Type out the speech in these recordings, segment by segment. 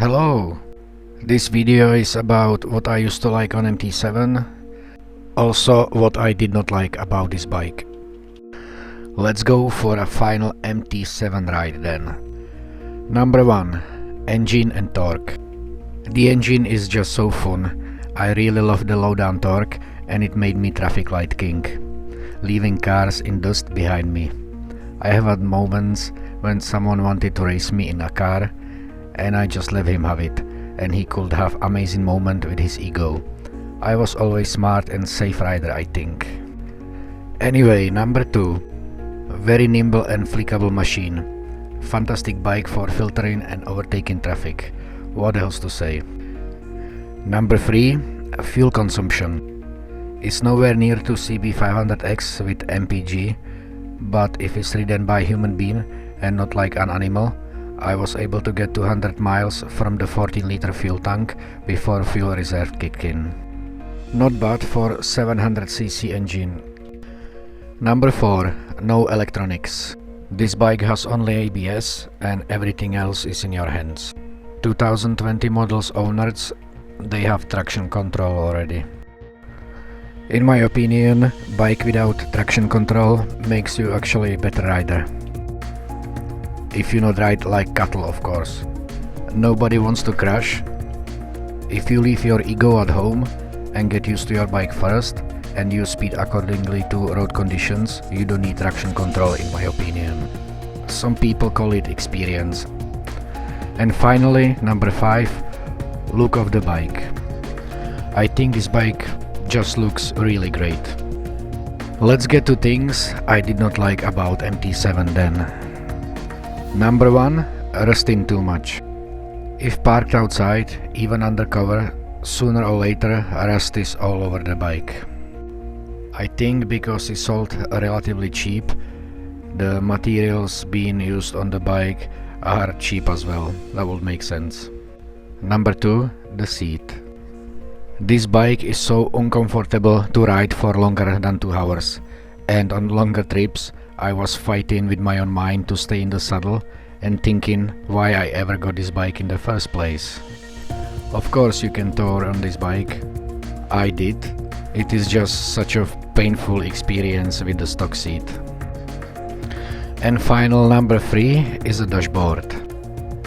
Hello! This video is about what I used to like on MT-07, also what I did not like about this bike. Let's go for a final MT-07 ride then. Number 1. Engine and torque. The engine is just so fun. I really love the low down torque and it made me traffic light king, leaving cars in dust behind me. I have had moments when someone wanted to race me in a car and I just let him have it, and he could have amazing moment with his ego. I was always smart and safe rider, I think. Anyway, number 2. Very nimble and flickable machine. Fantastic bike for filtering and overtaking traffic. What else to say? Number 3. Fuel consumption. It's nowhere near to CB500X with MPG, but if it's ridden by a human being and not like an animal, I was able to get 200 miles from the 14-liter fuel tank before fuel reserve kicked in. Not bad for 700cc engine. Number 4. No electronics. This bike has only ABS and everything else is in your hands. 2020 models owners, they have traction control already. In my opinion, bike without traction control makes you actually a better rider. If you not ride like cattle, of course. Nobody wants to crash. If you leave your ego at home and get used to your bike first and you speed accordingly to road conditions, you don't need traction control in my opinion. Some people call it experience. And finally, number 5, look of the bike. I think this bike just looks really great. Let's get to things I did not like about MT-07 then. Number 1. Rusting too much. If parked outside, even undercover, sooner or later rust is all over the bike. I think because it's sold relatively cheap, the materials being used on the bike are cheap as well. That would make sense. Number 2. The seat. This bike is so uncomfortable to ride for longer than 2 hours, and on longer trips I was fighting with my own mind to stay in the saddle and thinking why I ever got this bike in the first place. Of course you can tour on this bike. I did. It is just such a painful experience with the stock seat. And final number 3 is the dashboard.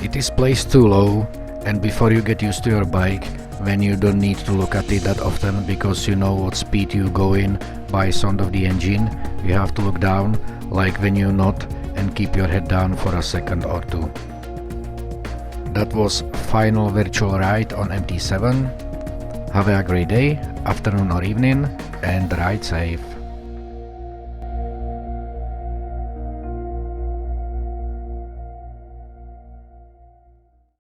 It is placed too low, and before you get used to your bike, when you don't need to look at it that often because you know what speed you go in by sound of the engine, you have to look down like when you not and keep your head down for a second or 2. That was final virtual ride on MT-07. Have a great day, afternoon or evening, and ride safe.